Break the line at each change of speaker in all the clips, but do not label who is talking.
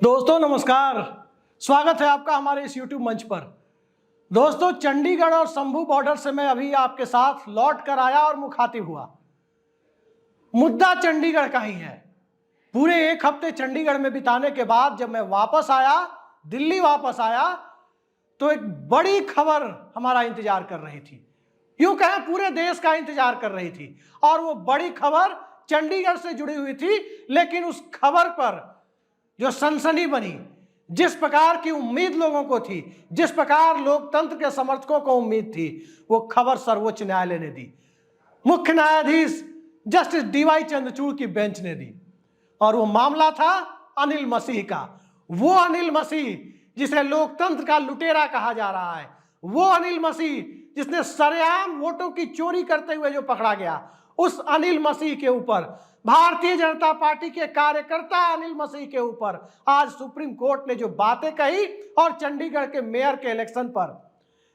दोस्तों नमस्कार, स्वागत है आपका हमारे इस YouTube मंच पर। दोस्तों, चंडीगढ़ और शंभू बॉर्डर से मैं अभी आपके साथ लौट कर आया और मुखातिब हुआ। मुद्दा चंडीगढ़ का ही है। पूरे एक हफ्ते चंडीगढ़ में बिताने के बाद जब मैं वापस आया, दिल्ली वापस आया, तो एक बड़ी खबर हमारा इंतजार कर रही थी। यूं कहें पूरे देश का इंतजार कर रही थी, और वो बड़ी खबर चंडीगढ़ से जुड़ी हुई थी। लेकिन उस खबर पर जो सनसनी बनी, जिस प्रकार की उम्मीद लोगों को थी, जिस प्रकार लोकतंत्र के समर्थकों को उम्मीद थी, वो खबर सर्वोच्च न्यायालय ने दी, मुख्य न्यायाधीश जस्टिस डीवाई चंद्रचूड़ की बेंच ने दी। और वो मामला था अनिल मसीह का। वो अनिल मसीह जिसे लोकतंत्र का लुटेरा कहा जा रहा है, वो अनिल मसीह जिसने सरेआम वोटों की चोरी करते हुए जो पकड़ा गया, उस अनिल मसीह के ऊपर, भारतीय जनता पार्टी के कार्यकर्ता अनिल मसीह के ऊपर आज सुप्रीम कोर्ट ने जो बातें कही, और चंडीगढ़ के मेयर के इलेक्शन पर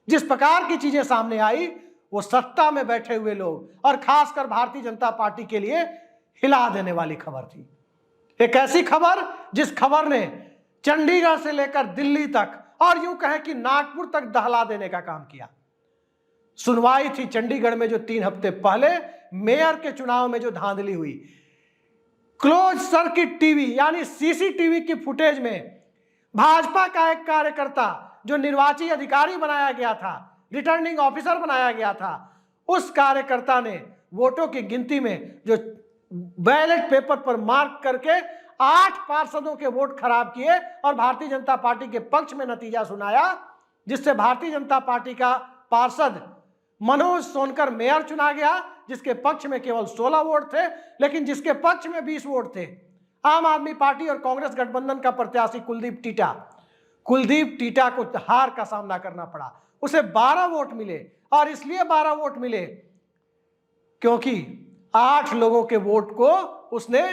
जिस प्रकार की चीजें सामने आई, वो सत्ता में बैठे हुए लोग और खासकर भारतीय जनता पार्टी के लिए हिला देने वाली खबर थी। एक ऐसी खबर जिस खबर ने चंडीगढ़ से लेकर दिल्ली तक और यूं कहें कि नागपुर तक दहला देने का काम किया। सुनवाई थी चंडीगढ़ में जो 3 हफ्ते पहले मेयर के चुनाव में जो धांधली हुई। क्लोज सर्किट टीवी यानी सीसीटीवी की फुटेज में भाजपा का एक कार्यकर्ता जो निर्वाची अधिकारी बनाया गया था, रिटर्निंग ऑफिसर बनाया गया था, उस कार्यकर्ता ने वोटों की गिनती में जो बैलेट पेपर पर मार्क करके 8 पार्षदों के वोट खराब किए और भारतीय जनता पार्टी के पक्ष में नतीजा सुनाया, जिससे भारतीय जनता पार्टी का पार्षद मनोज सोनकर मेयर चुना गया, जिसके पक्ष में केवल 16 वोट थे, लेकिन जिसके पक्ष में 20 वोट थे। आम आदमी पार्टी और कांग्रेस गठबंधन का प्रत्याशी कुलदीप टीटा को हार का सामना करना पड़ा। उसे 12 वोट मिले, और इसलिए 12 वोट मिले क्योंकि 8 लोगों के वोट को उसने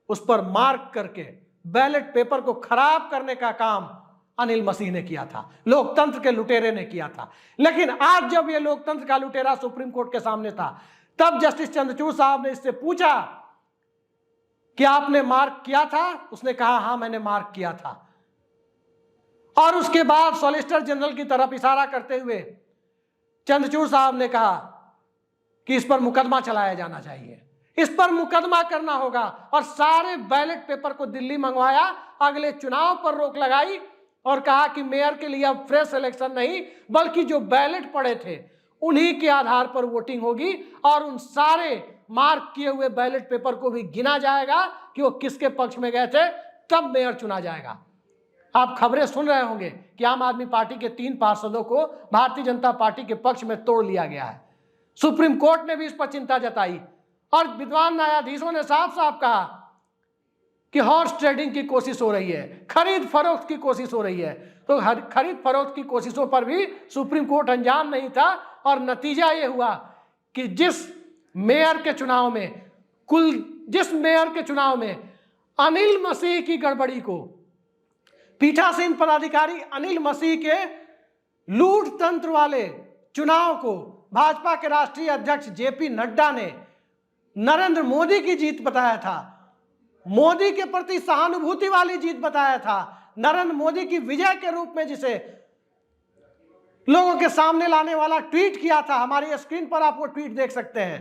उस पर मार्क करके बैलेट पेपर को खराब करने का काम अनिल मसीह ने किया था, लोकतंत्र के लुटेरे ने किया था। लेकिन आज जब ये लोकतंत्र का लुटेरा सुप्रीम कोर्ट के सामने था, तब जस्टिस चंद्रचूड़ साहब ने इससे पूछा कि आपने मार्क किया था? उसने कहा हां मैंने मार्क किया था। और उसके बाद सॉलिसिटर जनरल की तरफ इशारा करते हुए चंद्रचूड़ साहब ने कहा कि इस पर मुकदमा चलाया जाना चाहिए, इस पर मुकदमा करना होगा, और सारे बैलेट पेपर को दिल्ली मंगवाया, अगले चुनाव पर रोक लगाई और कहा कि मेयर के लिए अब फ्रेश इलेक्शन नहीं, बल्कि जो बैलेट पड़े थे उन्हीं के आधार पर वोटिंग होगी, और उन सारे मार्क किए हुए बैलेट पेपर को भी गिना जाएगा कि वो किसके पक्ष में गए थे, तब मेयर चुना जाएगा। आप खबरें सुन रहे होंगे कि आम आदमी पार्टी के 3 पार्षदों को भारतीय जनता पार्टी के पक्ष में तोड़ लिया गया है। सुप्रीम कोर्ट ने भी इस पर चिंता जताई, और विद्वान न्यायाधीशों ने साफ साफ कहा कि हॉर्स ट्रेडिंग की कोशिश हो रही है, खरीद फरोख्त की कोशिश हो रही है। तो खरीद फरोख्त की कोशिशों पर भी सुप्रीम कोर्ट अंजान नहीं था, और नतीजा ये हुआ कि जिस मेयर के चुनाव में अनिल मसीह की गड़बड़ी को, पीठासीन पदाधिकारी अनिल मसीह के लूट तंत्र वाले चुनाव को भाजपा के राष्ट्रीय अध्यक्ष जेपी नड्डा ने नरेंद्र मोदी की जीत बताया था, मोदी के प्रति सहानुभूति वाली जीत बताया था, नरेंद्र मोदी की विजय के रूप में जिसे लोगों के सामने लाने वाला ट्वीट किया था। हमारी स्क्रीन पर आप वो ट्वीट देख सकते हैं।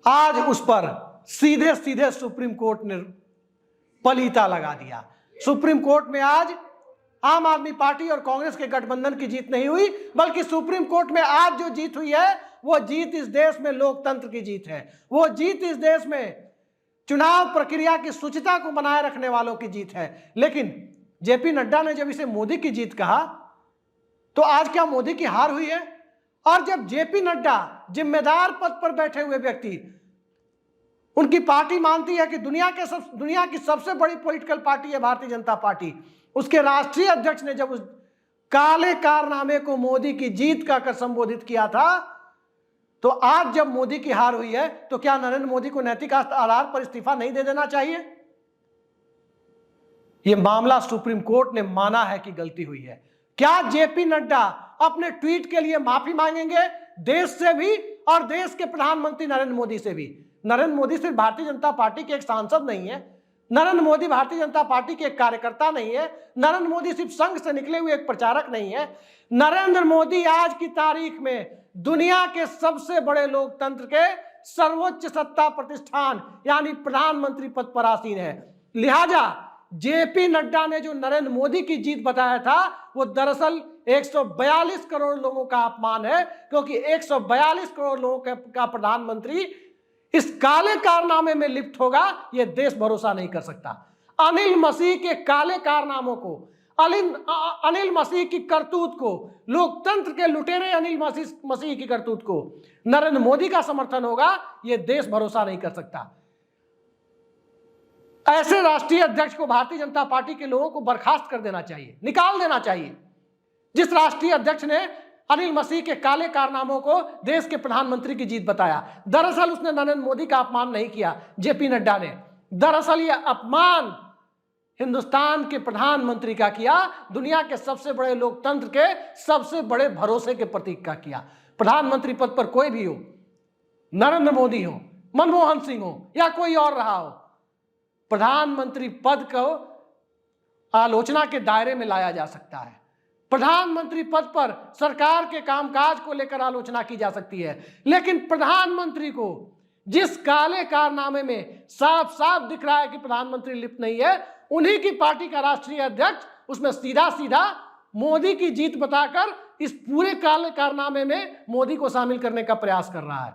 आज उस पर सीधे सीधे सुप्रीम कोर्ट ने पलीता लगा दिया। सुप्रीम कोर्ट में आज आम आदमी पार्टी और कांग्रेस के गठबंधन की जीत नहीं हुई, बल्कि सुप्रीम कोर्ट में आज जो जीत हुई है, वो जीत इस देश में लोकतंत्र की जीत है। वो जीत इस देश में चुनाव प्रक्रिया की शुचिता को बनाए रखने वालों की जीत है। लेकिन जेपी नड्डा ने जब इसे मोदी की जीत कहा, तो आज क्या मोदी की हार हुई है? और जब जेपी नड्डा जिम्मेदार पद पर बैठे हुए व्यक्ति, उनकी पार्टी मानती है कि दुनिया की सबसे बड़ी पॉलिटिकल पार्टी है भारतीय जनता पार्टी, उसके राष्ट्रीय अध्यक्ष ने जब उस काले कारनामे को मोदी की जीत कहकर संबोधित किया था, तो आज जब मोदी की हार हुई है, तो क्या नरेंद्र मोदी को नैतिक आधार पर इस्तीफा नहीं दे देना चाहिए? यह मामला सुप्रीम कोर्ट ने माना है कि गलती हुई है। क्या जेपी नड्डा अपने ट्वीट के लिए माफी मांगेंगे, देश से भी और देश के प्रधानमंत्री नरेंद्र मोदी से भी? नरेंद्र मोदी सिर्फ भारतीय जनता पार्टी के एक सांसद नहीं है, नरेंद्र मोदी भारतीय जनता पार्टी के एक कार्यकर्ता नहीं है। नरेंद्र मोदी सिर्फ संघ से निकले हुए एक प्रचारक नहीं है। नरेंद्र मोदी आज की तारीख में दुनिया के सबसे बड़े लोकतंत्र के सर्वोच्च सत्ता प्रतिष्ठान यानी प्रधानमंत्री पद पर आसीन है। लिहाजा जेपी नड्डा ने जो नरेंद्र मोदी की जीत बताया था वो दरअसल 142 करोड़ लोगों का अपमान है, क्योंकि 142 करोड़ लोगों का प्रधानमंत्री इस काले कारनामे में लिप्त होगा, यह देश भरोसा नहीं कर सकता। अनिल मसीह के काले कारनामों को, अनिल मसीह की करतूत को, लोकतंत्र के लुटेरे अनिल मसीह की करतूत को नरेंद्र मोदी का समर्थन होगा, यह देश भरोसा नहीं कर सकता। ऐसे राष्ट्रीय अध्यक्ष को भारतीय जनता पार्टी के लोगों को बर्खास्त कर देना चाहिए, निकाल देना चाहिए। जिस राष्ट्रीय अध्यक्ष ने अनिल मसीह के काले कारनामों को देश के प्रधानमंत्री की जीत बताया, दरअसल उसने नरेंद्र मोदी का अपमान नहीं किया, जेपी नड्डा ने। दरअसल यह अपमान हिंदुस्तान के प्रधानमंत्री का किया, दुनिया के सबसे बड़े लोकतंत्र के सबसे बड़े भरोसे के प्रतीक का किया। प्रधानमंत्री पद पर कोई भी हो, नरेंद्र मोदी हो, मनमोहन सिंह हो या कोई और रहा हो, प्रधानमंत्री पद को आलोचना के दायरे में लाया जा सकता है। प्रधानमंत्री पद पर सरकार के कामकाज को लेकर आलोचना की जा सकती है, लेकिन प्रधानमंत्री को जिस काले कारनामे में साफ साफ दिख रहा है कि प्रधानमंत्री लिप्त नहीं है, उन्हीं की पार्टी का राष्ट्रीय अध्यक्ष उसमें सीधा सीधा मोदी की जीत बताकर इस पूरे काले कारनामे में मोदी को शामिल करने का प्रयास कर रहा है।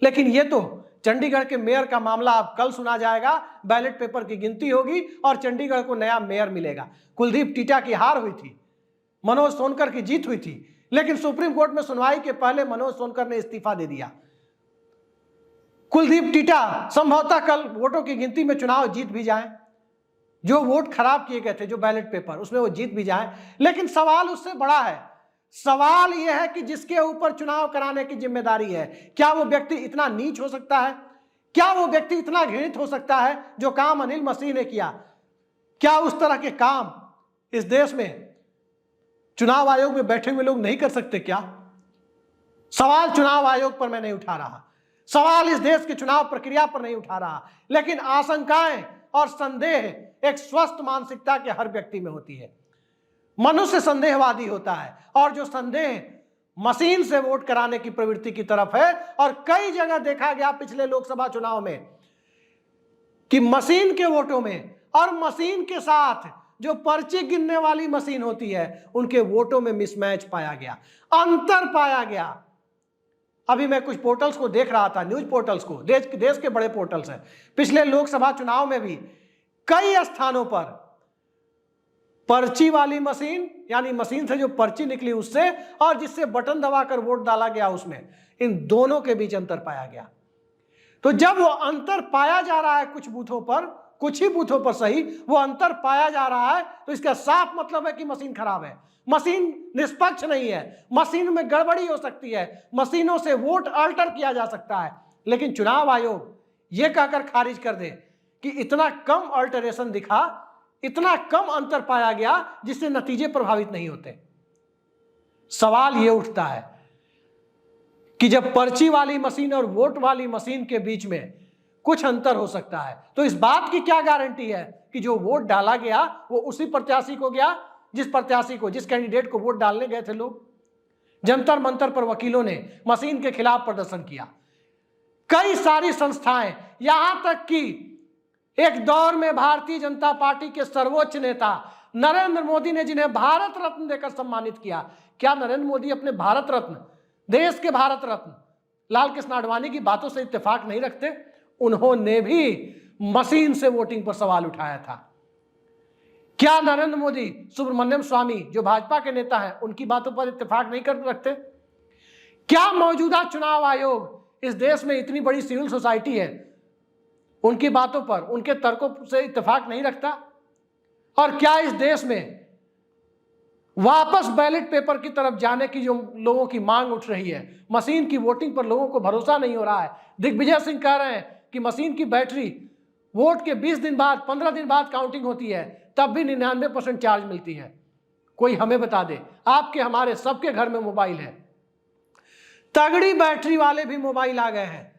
लेकिन यह तो चंडीगढ़ के मेयर का मामला अब कल सुना जाएगा, बैलेट पेपर की गिनती होगी और चंडीगढ़ को नया मेयर मिलेगा। कुलदीप टीटा की हार हुई थी, मनोज सोनकर की जीत हुई थी, लेकिन सुप्रीम कोर्ट में सुनवाई के पहले मनोज सोनकर ने इस्तीफा दे दिया। कुलदीप टीटा संभवतः कल वोटों की गिनती में चुनाव जीत भी जाए, जो वोट खराब किए गए थे, जो बैलेट पेपर, उसमें वो जीत भी जाए। लेकिन सवाल उससे बड़ा है। सवाल यह है कि जिसके ऊपर चुनाव कराने की जिम्मेदारी है, क्या वो व्यक्ति इतना नीच हो सकता है? क्या वो व्यक्ति इतना घृणित हो सकता है? जो काम अनिल मसीह ने किया, क्या उस तरह के काम इस देश में चुनाव आयोग में बैठे हुए लोग नहीं कर सकते क्या? सवाल चुनाव आयोग पर मैं नहीं उठा रहा, सवाल इस देश की चुनाव प्रक्रिया पर नहीं उठा रहा, लेकिन आशंकाएं और संदेह एक स्वस्थ मानसिकता के हर व्यक्ति में होती है। मनुष्य संदेहवादी होता है, और जो संदेह मशीन से वोट कराने की प्रवृत्ति की तरफ है, और कई जगह देखा गया पिछले लोकसभा चुनाव में कि मशीन के वोटों में और मशीन के साथ जो पर्ची गिनने वाली मशीन होती है, उनके वोटों में मिसमैच पाया गया, अंतर पाया गया। अभी मैं कुछ पोर्टल्स को देख रहा था, न्यूज पोर्टल्स को, देश के बड़े पोर्टल्स हैं। पिछले लोकसभा चुनाव में भी कई स्थानों पर पर्ची वाली मशीन, यानी मशीन से जो पर्ची निकली उससे, और जिससे बटन दबाकर वोट डाला गया उसमें, इन दोनों के बीच अंतर पाया गया। तो जब वो अंतर पाया जा रहा है कुछ बूथों पर, कुछ ही बूथों पर सही, वो अंतर पाया जा रहा है, तो इसका साफ मतलब है कि मशीन खराब है, मशीन निष्पक्ष नहीं है, मशीन में गड़बड़ी हो सकती है, मशीनों से वोट अल्टर किया जा सकता है। लेकिन चुनाव आयोग ये कहकर खारिज कर दे कि इतना कम अल्टरेशन दिखा, इतना कम अंतर पाया गया जिससे नतीजे प्रभावित नहीं होते। सवाल यह उठता है कि जब पर्ची वाली मशीन और वोट वाली मशीन के बीच में कुछ अंतर हो सकता है, तो इस बात की क्या गारंटी है कि जो वोट डाला गया वो उसी प्रत्याशी को गया जिस कैंडिडेट को वोट डालने गए थे लोग? जंतर मंतर पर वकीलों ने मशीन के खिलाफ प्रदर्शन किया, कई सारी संस्थाएं, यहां तक कि एक दौर में भारतीय जनता पार्टी के सर्वोच्च नेता नरेंद्र मोदी ने जिन्हें भारत रत्न देकर सम्मानित किया, क्या नरेंद्र मोदी अपने भारत रत्न, देश के भारत रत्न लाल कृष्ण आडवाणी की बातों से इत्तेफाक नहीं रखते? उन्होंने भी मशीन से वोटिंग पर सवाल उठाया था। क्या नरेंद्र मोदी सुब्रमण्यम स्वामी जो भाजपा के नेता हैं उनकी बातों पर इत्तेफाक नहीं कर रखते? क्या मौजूदा चुनाव आयोग इस देश में इतनी बड़ी सिविल सोसाइटी है, उनकी बातों पर, उनके तर्कों से इत्तेफाक नहीं रखता? और क्या इस देश में वापस बैलेट पेपर की तरफ जाने की जो लोगों की मांग उठ रही है, मशीन की वोटिंग पर लोगों को भरोसा नहीं हो रहा है? दिग्विजय सिंह कह रहे हैं कि मशीन की बैटरी वोट के 20 दिन बाद, 15 दिन बाद काउंटिंग होती है, तब भी 99% चार्ज मिलती है। कोई हमें बता दे, आपके हमारे सबके घर में मोबाइल है, तगड़ी बैटरी वाले भी मोबाइल आ गए हैं,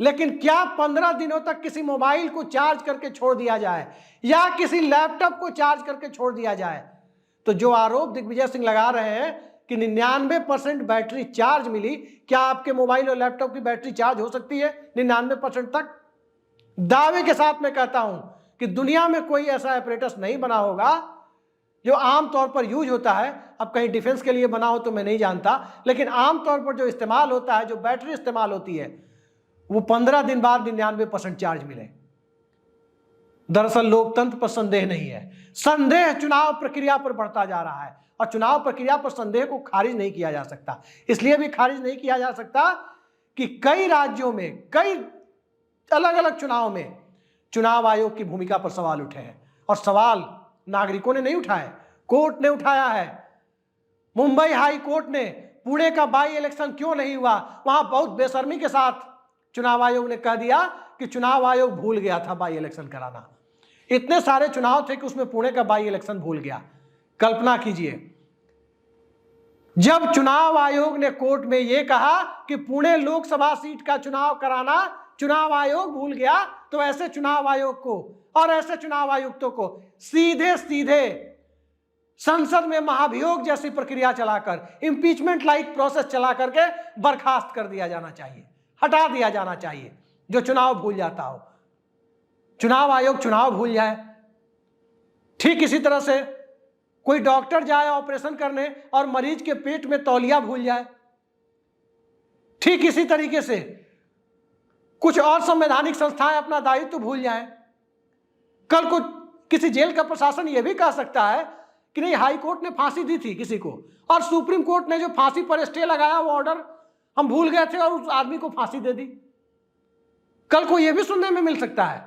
लेकिन क्या 15 दिनों तक किसी मोबाइल को चार्ज करके छोड़ दिया जाए या किसी लैपटॉप को चार्ज करके छोड़ दिया जाए? तो जो आरोप दिग्विजय सिंह लगा रहे हैं कि 99% बैटरी चार्ज मिली, क्या आपके मोबाइल और लैपटॉप की बैटरी चार्ज हो सकती है 99% तक? दावे के साथ मैं कहता हूं कि दुनिया में कोई ऐसा एपरेटस नहीं बना होगा जो आमतौर पर यूज होता है। अब कहीं डिफेंस के लिए बना हो तो मैं नहीं जानता, लेकिन आमतौर पर जो इस्तेमाल होता है, जो बैटरी इस्तेमाल होती है, वो 15 दिन बाद 99% चार्ज मिले। दरअसल लोकतंत्र पर संदेह नहीं है, संदेह चुनाव प्रक्रिया पर बढ़ता जा रहा है और चुनाव प्रक्रिया पर संदेह को खारिज नहीं किया जा सकता। इसलिए भी खारिज नहीं किया जा सकता कि कई राज्यों में, कई अलग अलग चुनाव में चुनाव आयोग की भूमिका पर सवाल उठे हैं और सवाल नागरिकों ने नहीं उठाए, कोर्ट ने उठाया है। मुंबई हाई कोर्ट ने पुणे का बाई इलेक्शन क्यों नहीं हुआ, वहां बहुत बेशर्मी के साथ चुनाव आयोग ने कह दिया कि चुनाव आयोग भूल गया था बाई इलेक्शन कराना। इतने सारे चुनाव थे कि उसमें पुणे का बाई इलेक्शन भूल गया। कल्पना कीजिए, जब चुनाव आयोग ने कोर्ट में यह कहा कि पुणे लोकसभा सीट का चुनाव कराना चुनाव आयोग भूल गया, तो ऐसे चुनाव आयोग को और ऐसे चुनाव आयुक्तों को सीधे सीधे संसद में महाभियोग जैसी प्रक्रिया चलाकर, इंपीचमेंट लाइक प्रोसेस चला करके बर्खास्त कर दिया जाना चाहिए, हटा दिया जाना चाहिए। जो चुनाव भूल जाता हो, चुनाव आयोग चुनाव भूल जाए। ठीक इसी तरह से कोई डॉक्टर जाए ऑपरेशन करने और मरीज के पेट में तौलिया भूल जाए। ठीक इसी तरीके से कुछ और संवैधानिक संस्थाएं अपना दायित्व भूल जाएं। कल को किसी जेल का प्रशासन यह भी कह सकता है कि नहीं, हाई कोर्ट ने फांसी दी थी किसी को और सुप्रीम कोर्ट ने जो फांसी पर स्टे लगाया वो ऑर्डर हम भूल गए थे और उस आदमी को फांसी दे दी। कल को यह भी सुनने में मिल सकता है।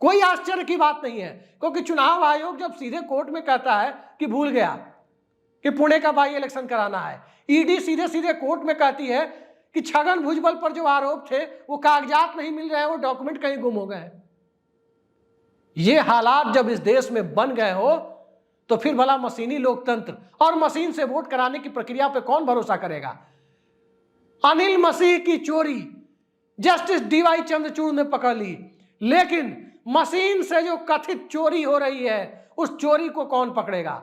कोई आश्चर्य की बात नहीं है, क्योंकि चुनाव आयोग जब सीधे कोर्ट में कहता है कि भूल गया कि पुणे का बाई इलेक्शन कराना है, ईडी सीधे सीधे कोर्ट में कहती है कि छगन भुजबल पर जो आरोप थे वो कागजात नहीं मिल रहे हैं, वो डॉक्यूमेंट कहीं गुम हो गए हैं। ये हालात जब इस देश में बन गए हो तो फिर भला मशीनी लोकतंत्र और मशीन से वोट कराने की प्रक्रिया पे कौन भरोसा करेगा? अनिल मसीह की चोरी जस्टिस डीवाई चंद्रचूड़ ने पकड़ ली, लेकिन मशीन से जो कथित चोरी हो रही है उस चोरी को कौन पकड़ेगा?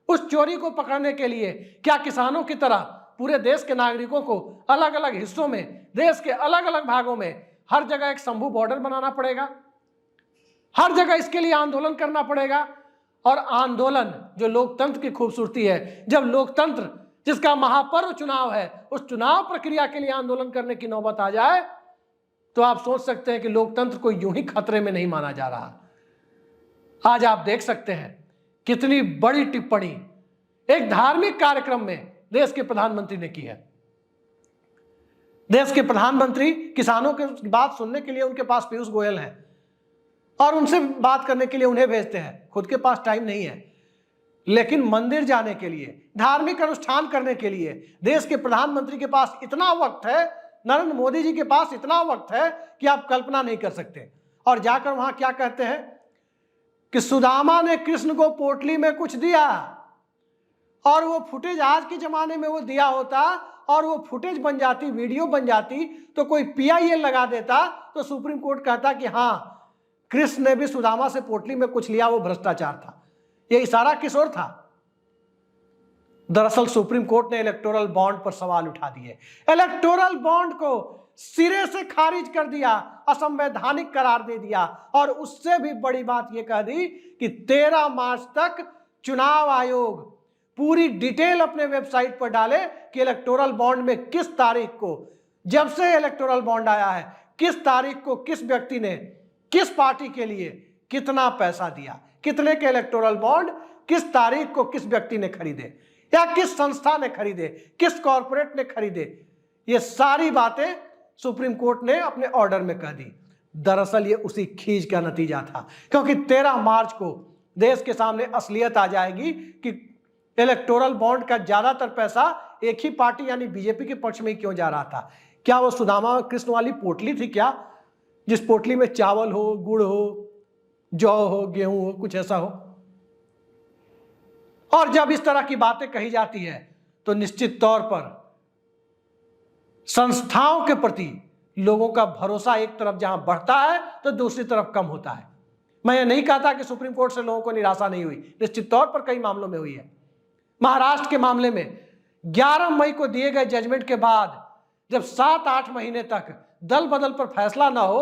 उस चोरी को पकड़ने के लिए क्या किसानों की तरह पूरे देश के नागरिकों को अलग अलग हिस्सों में, देश के अलग अलग भागों में हर जगह एक शंभू बॉर्डर बनाना पड़ेगा? हर जगह इसके लिए आंदोलन करना पड़ेगा? और आंदोलन जो लोकतंत्र की खूबसूरती है, जब लोकतंत्र जिसका महापर्व चुनाव है, उस चुनाव प्रक्रिया के लिए आंदोलन करने की नौबत आ जाए तो आप सोच सकते हैं कि लोकतंत्र को यूं ही खतरे में नहीं माना जा रहा। आज आप देख सकते हैं कितनी बड़ी टिप्पणी एक धार्मिक कार्यक्रम में देश के प्रधानमंत्री ने की है। देश के प्रधानमंत्री किसानों की बात सुनने के लिए उनके पास पीयूष गोयल हैं और उनसे बात करने के लिए उन्हें भेजते हैं, खुद के पास टाइम नहीं है। लेकिन मंदिर जाने के लिए, धार्मिक अनुष्ठान करने के लिए देश के प्रधानमंत्री के पास इतना वक्त है, नरेंद्र मोदी जी के पास इतना वक्त है कि आप कल्पना नहीं कर सकते। और जाकर वहां क्या कहते हैं कि सुदामा ने कृष्ण को पोटली में कुछ दिया और वो फुटेज आज के जमाने में वो दिया होता और वो फुटेज बन जाती, वीडियो बन जाती, तो कोई PIL लगा देता तो सुप्रीम कोर्ट कहता कि हाँ, कृष्ण ने भी सुदामा से पोटली में कुछ लिया, वो भ्रष्टाचार था। ये इशारा किस ओर था? दरअसल सुप्रीम कोर्ट ने इलेक्टोरल बॉन्ड पर सवाल उठा दिए, इलेक्टोरल बॉन्ड को सिरे से खारिज कर दिया, असंवैधानिक करार दे दिया और उससे भी बड़ी बात यह कह दी कि 13 मार्च तक चुनाव आयोग पूरी डिटेल अपने वेबसाइट पर डाले कि इलेक्टोरल बॉन्ड में किस तारीख को, जब से इलेक्टोरल बॉन्ड आया है, किस तारीख को किस व्यक्ति ने किस पार्टी के लिए कितना पैसा दिया, कितने के इलेक्टोरल बॉन्ड किस तारीख को किस व्यक्ति ने खरीदे या किस संस्था ने खरीदे, किस कॉर्पोरेट ने खरीदे। ये सारी बातें सुप्रीम कोर्ट ने अपने ऑर्डर में कह दी। दरअसल ये उसी खींच का नतीजा था, क्योंकि 13 मार्च को देश के सामने असलियत आ जाएगी कि इलेक्टोरल बॉन्ड का ज्यादातर पैसा एक ही पार्टी यानी बीजेपी के पक्ष में क्यों जा रहा था। क्या वो सुदामा कृष्ण वाली पोटली थी क्या, जिस पोटली में चावल हो, गुड़ हो, जौ हो, गेहूं हो, कुछ ऐसा हो? और जब इस तरह की बातें कही जाती है तो निश्चित तौर पर संस्थाओं के प्रति, लोगों का भरोसा एक तरफ जहां बढ़ता है तो दूसरी तरफ कम होता है। मैं ये नहीं कहता कि सुप्रीम कोर्ट से लोगों को निराशा नहीं हुई, निश्चित तौर पर कई मामलों में हुई है। महाराष्ट्र के मामले में 11 मई को दिए गए जजमेंट के बाद जब 7-8 महीने तक दल बदल पर फैसला ना हो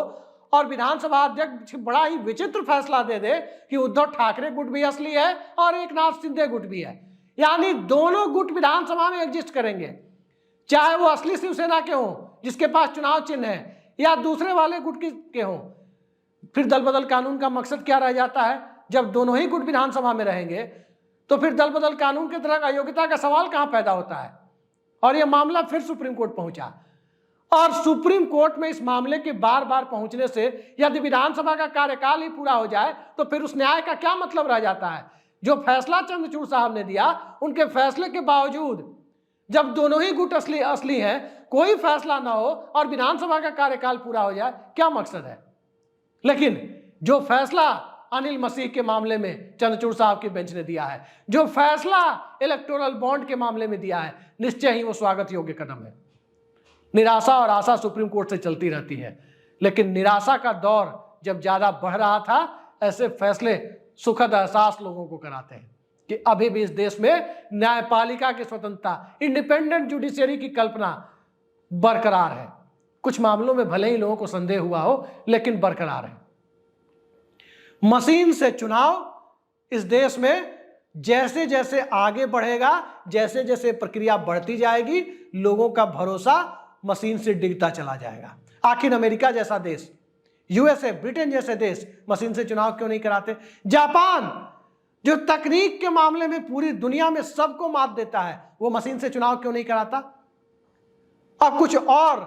और विधानसभा अध्यक्ष बड़ा ही विचित्र फैसला दे दे कि उद्धव ठाकरे गुट भी असली है और एकनाथ शिंदे गुट भी है, यानी दोनों गुट विधानसभा में एग्जिस्ट करेंगे, चाहे वो असली शिवसेना के हों जिसके पास चुनाव चिन्ह है या दूसरे वाले गुट के हों। फिर दल बदल कानून का मकसद क्या रह जाता है? जब दोनों ही गुट विधानसभा में रहेंगे तो फिर दल बदल कानून के तरह अयोग्यता का सवाल कहां पैदा होता है? और यह मामला फिर सुप्रीम कोर्ट पहुंचा और सुप्रीम कोर्ट में इस मामले के बार बार पहुंचने से यदि विधानसभा का कार्यकाल ही पूरा हो जाए तो फिर उस न्याय का क्या मतलब रह जाता है? जो फैसला चंद्रचूड़ साहब ने दिया, उनके फैसले के बावजूद जब दोनों ही गुट असली हैं, कोई फैसला ना हो और विधानसभा का कार्यकाल पूरा हो जाए, क्या मकसद है? लेकिन जो फैसला अनिल मसीह के मामले में चंद्रचूड़ साहब की बेंच ने दिया है, जो फैसला इलेक्टोरल बॉन्ड के मामले में दिया है, निश्चय ही वो स्वागत योग्य कदम है। निराशा और आशा सुप्रीम कोर्ट से चलती रहती है, लेकिन निराशा का दौर जब ज्यादा बढ़ रहा था, ऐसे फैसले सुखद एहसास लोगों को कराते हैं कि अभी भी इस देश में न्यायपालिका की स्वतंत्रता, इंडिपेंडेंट जुडिशियरी की कल्पना बरकरार है। कुछ मामलों में भले ही लोगों को संदेह हुआ हो, लेकिन बरकरार है। मशीन से चुनाव इस देश में जैसे जैसे आगे बढ़ेगा, जैसे जैसे प्रक्रिया बढ़ती जाएगी, लोगों का भरोसा मशीन से डिगता चला जाएगा। आखिर अमेरिका जैसा देश, यूएसए, ब्रिटेन जैसे देश मशीन से चुनाव क्यों नहीं कराते? जापान जो तकनीक के मामले में पूरी दुनिया में सबको मात देता है, वो मशीन से चुनाव क्यों नहीं कराता? अब कुछ और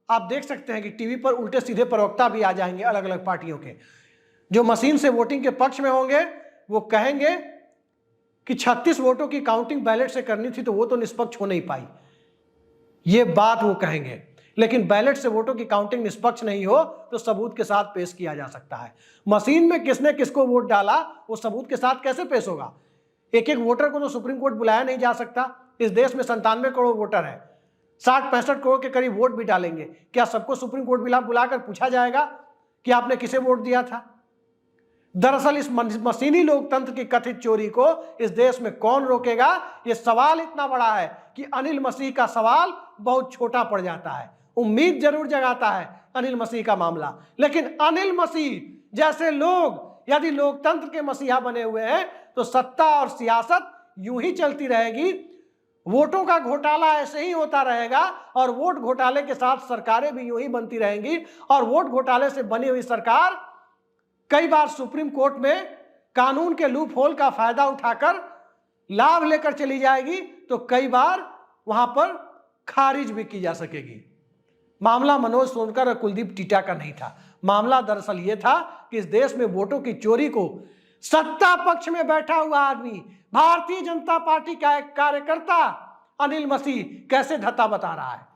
आप देख सकते हैं कि टीवी पर उल्टे सीधे प्रवक्ता भी आ जाएंगे अलग अलग पार्टियों के, जो मशीन से वोटिंग के पक्ष में होंगे। वो कहेंगे कि 36 वोटों की काउंटिंग बैलेट से करनी थी तो वो तो निष्पक्ष हो नहीं पाई, ये बात वो कहेंगे। लेकिन बैलेट से वोटों की काउंटिंग निष्पक्ष नहीं हो तो सबूत के साथ पेश किया जा सकता है। मशीन में किसने किसको वोट डाला वो सबूत के साथ कैसे पेश होगा? एक एक वोटर को तो सुप्रीम कोर्ट बुलाया नहीं जा सकता। इस देश में 97 करोड़ वोटर है, 60-65 करोड़ के करीब वोट भी डालेंगे। क्या सबको सुप्रीम कोर्ट बुलाकर पूछा जाएगा कि आपने किसे वोट दिया था? दरअसल इस मशीनी लोकतंत्र की कथित चोरी को इस देश में कौन रोकेगा? ये सवाल इतना बड़ा है कि अनिल मसीह का सवाल बहुत छोटा पड़ जाता है। उम्मीद जरूर जगाता है अनिल मसीह का मामला, लेकिन अनिल मसीह जैसे लोग यदि लोकतंत्र के मसीहा बने हुए हैं तो सत्ता और सियासत यूं ही चलती रहेगी। वोटों का घोटाला ऐसे ही होता रहेगा और वोट घोटाले के साथ सरकारें भी यूं ही बनती रहेंगी। और वोट घोटाले से बनी हुई सरकार कई बार सुप्रीम कोर्ट में कानून के लूप होल का फायदा उठाकर लाभ लेकर चली जाएगी, तो कई बार वहां पर खारिज भी की जा सकेगी। मामला मनोज सोनकर और कुलदीप टीटा का नहीं था। मामला दरअसल यह था कि इस देश में वोटों की चोरी को सत्ता पक्ष में बैठा हुआ आदमी, भारतीय जनता पार्टी का एक कार्यकर्ता अनिल मसीह कैसे धत्ता बता रहा है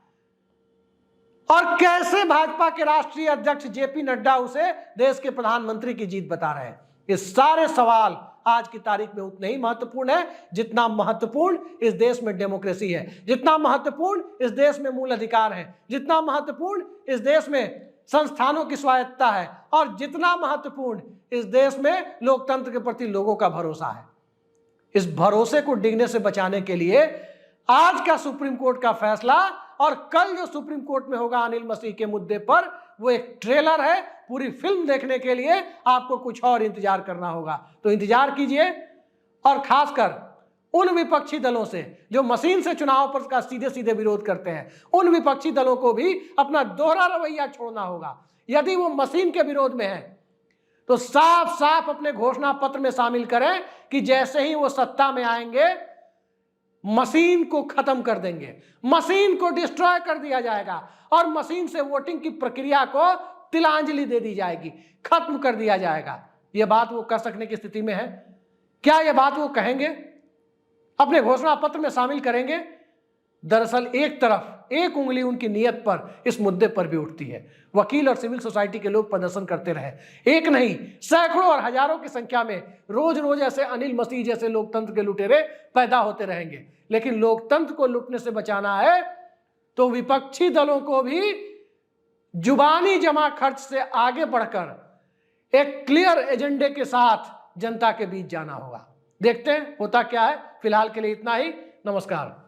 और कैसे भाजपा के राष्ट्रीय अध्यक्ष जेपी नड्डा उसे देश के प्रधानमंत्री की जीत बता रहे हैं। ये सारे सवाल आज की तारीख में उतने ही महत्वपूर्ण है जितना महत्वपूर्ण इस देश में डेमोक्रेसी है, जितना महत्वपूर्ण इस देश में मूल अधिकार है, जितना महत्वपूर्ण इस देश में संस्थानों की स्वायत्तता है और जितना महत्वपूर्ण इस देश में लोकतंत्र के प्रति लोगों का भरोसा है। इस भरोसे को डिगने से बचाने के लिए आज का सुप्रीम कोर्ट का फैसला और कल जो सुप्रीम कोर्ट में होगा अनिल मसीह के मुद्दे पर, वो एक ट्रेलर है। पूरी फिल्म देखने के लिए आपको कुछ और इंतजार करना होगा, तो इंतजार कीजिए। और खासकर उन विपक्षी दलों से जो मशीन से चुनाव पर का सीधे सीधे विरोध करते हैं, उन विपक्षी दलों को भी अपना दोहरा रवैया छोड़ना होगा। यदि वो मशीन के विरोध में है तो साफ साफ अपने घोषणा पत्र में शामिल करें कि जैसे ही वो सत्ता में आएंगे मशीन को खत्म कर देंगे, मशीन को डिस्ट्रॉय कर दिया जाएगा और मशीन से वोटिंग की प्रक्रिया को तिलांजलि दे दी जाएगी, खत्म कर दिया जाएगा। यह बात वो कर सकने की स्थिति में है? क्या यह बात वो कहेंगे, अपने घोषणा पत्र में शामिल करेंगे? दरअसल एक तरफ एक उंगली उनकी नीयत पर इस मुद्दे पर भी उठती है। वकील और सिविल सोसाइटी के लोग प्रदर्शन करते रहे, एक नहीं सैकड़ों और हजारों की संख्या में रोज रोज ऐसे अनिल मसीह जैसे लोकतंत्र के लुटेरे पैदा होते रहेंगे। लेकिन लोकतंत्र को लुटने से बचाना है तो विपक्षी दलों को भी जुबानी जमा खर्च से आगे बढ़कर एक क्लियर एजेंडे के साथ जनता के बीच जाना होगा। देखते हैं होता क्या है। फिलहाल के लिए इतना ही। नमस्कार।